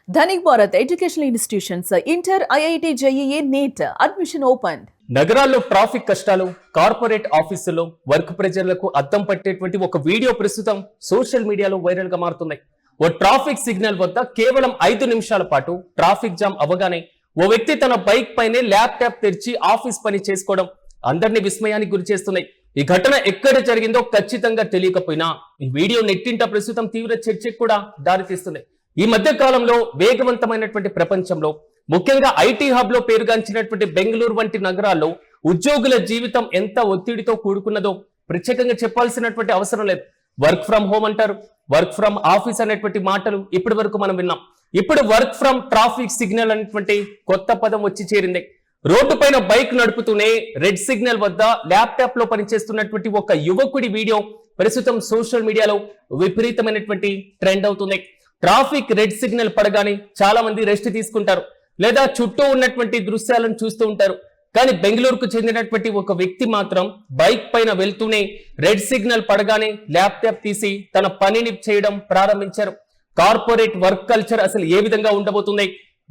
Dhanik Bharat Educational Institutions, Inter, IIT, JEE, NEET, admission opened. నగరాల్లో traffic కష్టాలు, corporate ఆఫీసుల్లో work ప్రెజర్లకు అద్దం పట్టేటువంటి ఒక వీడియో ప్రస్తుతం సోషల్ మీడియాలో వైరల్ గా మారుతుంది. ఓ ట్రాఫిక్ సిగ్నల్ వద్ద కేవలం 5 నిమిషాల పాటు ట్రాఫిక్ జామ్ అవగానే ఓ వ్యక్తి తన బైక్ పైనే ల్యాప్టాప్ తెరిచి ఆఫీస్ పని చేసుకోవడం అందరినీ విస్మయానికి గురి చేస్తున్నాయి. ఈ ఘటన ఎక్కడ జరిగిందో ఖచ్చితంగా తెలియకపోయినా ఈ వీడియో నెట్టింట ప్రస్తుతం తీవ్ర చర్చకు కూడా దారితీస్తుంది. ఈ మధ్య కాలంలో వేగవంతమైనటువంటి ప్రపంచంలో ముఖ్యంగా ఐటీ హబ్ లో పేరుగాంచినటువంటి బెంగళూరు వంటి నగరాల్లో ఉద్యోగుల జీవితం ఎంత ఒత్తిడితో కూడుకున్నదో ప్రత్యేకంగా చెప్పాల్సినటువంటి అవసరం లేదు. వర్క్ ఫ్రం హోమ్ అంటారు, వర్క్ ఫ్రం ఆఫీస్ అనేటువంటి మాటలు ఇప్పటి వరకు మనం విన్నాం. ఇప్పుడు వర్క్ ఫ్రం ట్రాఫిక్ సిగ్నల్ అనేటువంటి కొత్త పదం వచ్చి చేరింది. రోడ్డు పైన బైక్ నడుపుతూనే రెడ్ సిగ్నల్ వద్ద ల్యాప్టాప్ లో పనిచేస్తున్నటువంటి ఒక యువకుడి వీడియో ప్రస్తుతం సోషల్ మీడియాలో విపరీతమైనటువంటి ట్రెండ్ అవుతుంది. ట్రాఫిక్ రెడ్ సిగ్నల్ పడగానే చాలా మంది రెస్ట్ తీసుకుంటారు లేదా చుట్టూ ఉన్నటువంటి దృశ్యాలను చూస్తూ ఉంటారు. కానీ బెంగళూరుకు చెందినటువంటి ఒక వ్యక్తి మాత్రం బైక్ పైన వెళ్తూనే రెడ్ సిగ్నల్ పడగానే ల్యాప్టాప్ తీసి తన పనిని చేయడం ప్రారంభించారు. కార్పొరేట్ వర్క్ కల్చర్ అసలు ఏ విధంగా ఉండబోతుంది,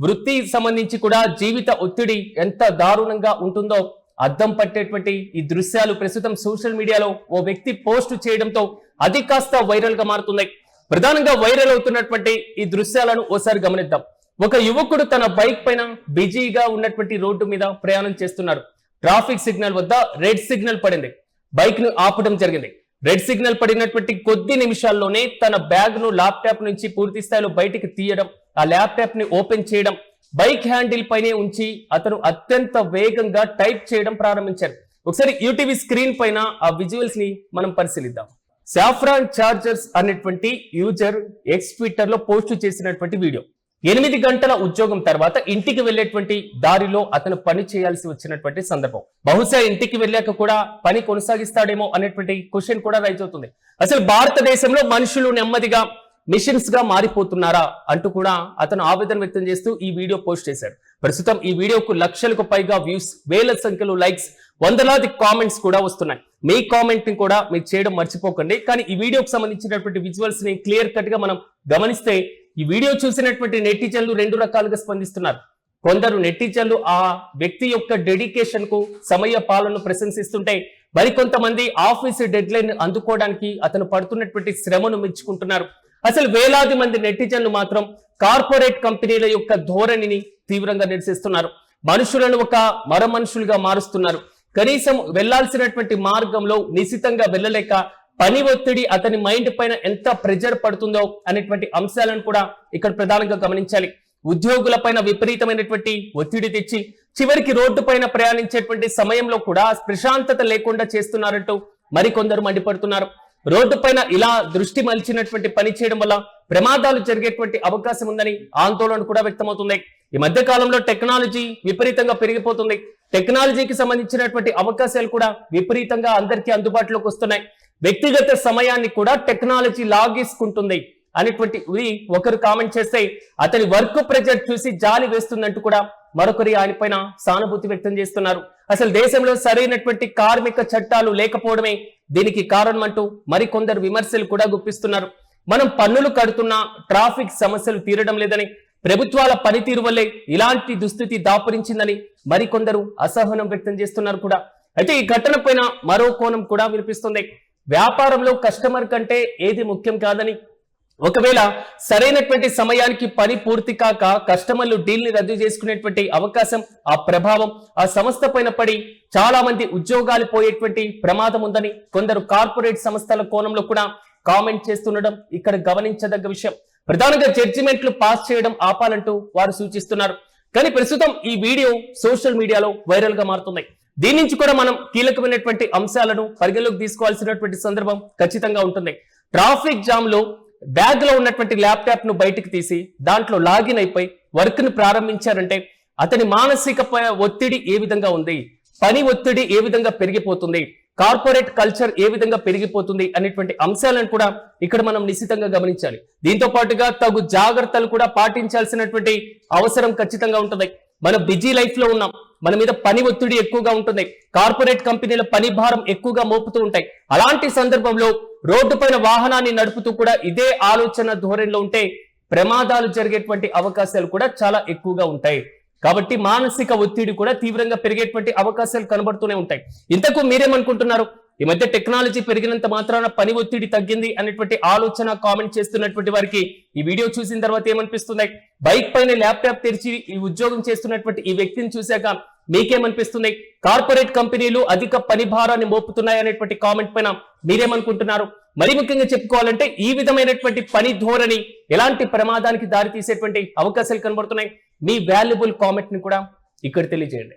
వృత్తి సంబంధించి కూడా జీవిత ఒత్తిడి ఎంత దారుణంగా ఉంటుందో అద్దం పట్టేటువంటి ఈ దృశ్యాలు ప్రస్తుతం సోషల్ మీడియాలో ఓ వ్యక్తి పోస్ట్ చేయడంతో అది కాస్త వైరల్ గా మారుతుంది. ప్రధానంగా వైరల్ అవుతున్నటువంటి ఈ దృశ్యాలను ఓసారి గమనిద్దాం. ఒక యువకుడు తన బైక్ పైన బిజీగా ఉన్నటువంటి రోడ్డు మీద ప్రయాణం చేస్తున్నారు. ట్రాఫిక్ సిగ్నల్ వద్ద రెడ్ సిగ్నల్ పడింది. బైక్ ను ఆపడం జరిగింది. రెడ్ సిగ్నల్ పడినటువంటి కొద్ది నిమిషాల్లోనే తన బ్యాగ్ ను ల్యాప్టాప్ నుంచి పూర్తి స్థాయిలో బయటికి తీయడం, ఆ ల్యాప్టాప్ ని ఓపెన్ చేయడం, బైక్ హ్యాండిల్ పైనే ఉంచి అతను అత్యంత వేగంగా టైప్ చేయడం ప్రారంభించారు. ఒకసారి యూటీవీ స్క్రీన్ పైన ఆ విజువల్స్ ని మనం పరిశీలిద్దాం. సాఫ్రాన్ చార్జర్స్ అనేటువంటి యూజర్ ఎక్స్ ట్విట్టర్ లో పోస్ట్ చేసినటువంటి వీడియో. 8 గంటల ఉద్యోగం తర్వాత ఇంటికి వెళ్లేటువంటి దారిలో అతను పని చేయాల్సి వచ్చినటువంటి సందర్భం. బహుశా ఇంటికి వెళ్ళాక కూడా పని కొనసాగిస్తాడేమో అనేటువంటి క్వశ్చన్ కూడా రైజ్ అవుతుంది. అసలు భారతదేశంలో మనుషులు నెమ్మదిగా మిషన్స్ గా మారిపోతున్నారా అంటూ కూడా అతను ఆవేదన వ్యక్తం చేస్తూ ఈ వీడియో పోస్ట్ చేశాడు. ప్రస్తుతం ఈ వీడియోకు లక్షలకు పైగా వ్యూస్, వేల సంఖ్యలో లైక్స్, వందలాది కామెంట్స్ కూడా వస్తున్నాయి. మీ కామెంట్ ని కూడా మీరు చేయడం మర్చిపోకండి. కానీ ఈ వీడియోకి సంబంధించినటువంటి విజువల్స్ ని క్లియర్ కట్ గా మనం గమనిస్తే ఈ వీడియో చూసినటువంటి నెటిజన్లు 2 రకాలుగా స్పందిస్తున్నారు. కొందరు నెటిజన్లు ఆ వ్యక్తి యొక్క డెడికేషన్ కు, సమయ పాలనను ప్రశంసిస్తుంటే మరికొంతమంది ఆఫీస్ డెడ్ లైన్ అందుకోవడానికి అతను పడుతున్నటువంటి శ్రమను మెచ్చుకుంటున్నారు. అసలు వేలాది మంది నెటిజన్లు మాత్రం కార్పొరేట్ కంపెనీల యొక్క ధోరణిని తీవ్రంగా నిరసిస్తున్నారు. మనుషులను ఒక మర మనుషులుగా మారుస్తున్నారు. కనీసం వెళ్లాల్సినటువంటి మార్గంలో నిశితంగా వెళ్ళలేక పని ఒత్తిడి అతని మైండ్ పైన ఎంత ప్రెజర్ పడుతుందో అనేటువంటి అంశాలను కూడా ఇక్కడ ప్రధానంగా గమనించాలి. ఉద్యోగుల పైన విపరీతమైనటువంటి ఒత్తిడి తెచ్చి చివరికి రోడ్డు పైన ప్రయాణించేటువంటి సమయంలో కూడా ప్రశాంతత లేకుండా చేస్తున్నారంటూ మరికొందరు మండిపడుతున్నారు. రోడ్డు పైన ఇలా దృష్టి మలిచినటువంటి పని చేయడం వల్ల ప్రమాదాలు జరిగేటువంటి అవకాశం ఉందని ఆందోళన కూడా వ్యక్తమవుతుంది. ఈ మధ్య కాలంలో టెక్నాలజీ విపరీతంగా పెరిగిపోతుంది. టెక్నాలజీకి సంబంధించినటువంటి అవకాశాలు కూడా విపరీతంగా అందరికీ అందుబాటులోకి వస్తున్నాయి. వ్యక్తిగత సమయాన్ని కూడా టెక్నాలజీ లాగేసుకుంటుంది అనేటువంటి ఒకరు కామెంట్ చేస్తే అతని వర్క్ ప్రెజర్ చూసి జాలి వేస్తుందంటూ కూడా మరొకరి ఆయన పైన సానుభూతి వ్యక్తం చేస్తున్నారు. అసలు దేశంలో సరైనటువంటి కార్మిక చట్టాలు లేకపోవడమే దీనికి కారణం అంటూ మరికొందరు విమర్శలు కూడా గుప్పిస్తున్నారు. మనం పన్నులు కడుతున్నా ట్రాఫిక్ సమస్యలు తీరడం లేదని, ప్రభుత్వాల పనితీరు వల్లే ఇలాంటి దుస్థితి దాపురించిందని మరికొందరు అసహనం వ్యక్తం చేస్తున్నారు కూడా. అయితే ఈ ఘటన పైన మరో కోణం కూడా వినిపిస్తుంది. వ్యాపారంలో కస్టమర్ కంటే ఏది ముఖ్యం కాదని, ఒకవేళ సరైనటువంటి సమయానికి పని పూర్తి కాక కస్టమర్లు డీల్ ని రద్దు చేసుకునేటువంటి అవకాశం, ఆ ప్రభావం ఆ సంస్థ పైన పడి చాలా మంది ఉద్యోగాలు పోయేటువంటి ప్రమాదం ఉందని కొందరు కార్పొరేట్ సంస్థల కోణంలో కూడా కామెంట్ చేస్తుండడం ఇక్కడ గమనించదగ్గ విషయం. ప్రధానంగా జడ్జిమెంట్లు పాస్ చేయడం ఆపాలంటూ వారు సూచిస్తున్నారు. కానీ ప్రస్తుతం ఈ వీడియో సోషల్ మీడియాలో వైరల్ గా మారుతుంది. దీని నుంచి కూడా మనం కీలకమైనటువంటి అంశాలను పరిగణలోకి తీసుకోవాల్సినటువంటి సందర్భం ఖచ్చితంగా ఉంటుంది. ట్రాఫిక్ జామ్ లో బ్యాగ్ లో ఉన్నటువంటి ల్యాప్టాప్ ను బయటకు తీసి దాంట్లో లాగిన్ అయిపోయి వర్క్ ను ప్రారంభించారంటే అతని మానసిక ఒత్తిడి ఏ విధంగా ఉంది, పని ఒత్తిడి ఏ విధంగా పెరిగిపోతుంది, కార్పొరేట్ కల్చర్ ఏ విధంగా పెరిగిపోతుంది అనేటువంటి అంశాలను కూడా ఇక్కడ మనం నిశితంగా గమనించాలి. దీంతో పాటుగా తగు జాగ్రత్తలు కూడా పాటించాల్సినటువంటి అవసరం ఖచ్చితంగా ఉంటుంది. మనం బిజీ లైఫ్ లో ఉన్నాం, మన మీద పని ఒత్తిడి ఎక్కువగా ఉంటుంది, కార్పొరేట్ కంపెనీల పని భారం ఎక్కువగా మోపుతూ ఉంటాయి. అలాంటి సందర్భంలో రోడ్డు పైన వాహనాన్ని నడుపుతూ కూడా ఇదే ఆలోచన ధోరణిలో ఉంటే ప్రమాదాలు జరిగేటువంటి అవకాశాలు కూడా చాలా ఎక్కువగా ఉంటాయి. కాబట్టి మానసిక ఒత్తిడి కూడా తీవ్రంగా పెరిగేటువంటి అవకాశాలు కనబడుతూనే ఉంటాయి. ఇంతకు మీరేమనుకుంటున్నారు? ఈ మధ్య టెక్నాలజీ పెరిగినంత మాత్రాన పని ఒత్తిడి తగ్గింది అనేటువంటి ఆలోచన కామెంట్ చేస్తున్నటువంటి వారికి ఈ వీడియో చూసిన తర్వాత ఏమనిపిస్తుంది? బైక్ పైన ల్యాప్టాప్ తెరిచి ఈ ఉద్యోగం చేస్తున్నటువంటి ఈ వ్యక్తిని చూశాక మీకేమనిపిస్తుంది? కార్పొరేట్ కంపెనీలు అధిక పని భారాన్ని మోపుతున్నాయి అనేటువంటి కామెంట్ పైన మీరేమనుకుంటున్నారు? మరి ముఖ్యంగా చెప్పుకోవాలంటే ఈ విధమైనటువంటి పని ధోరణి ఎలాంటి ప్రమాదానికి దారి తీసేటువంటి అవకాశాలు కనబడుతున్నాయి? మీ వాల్యుబుల్ కామెంట్ ని కూడా ఇక్కడ తెలియజేయండి.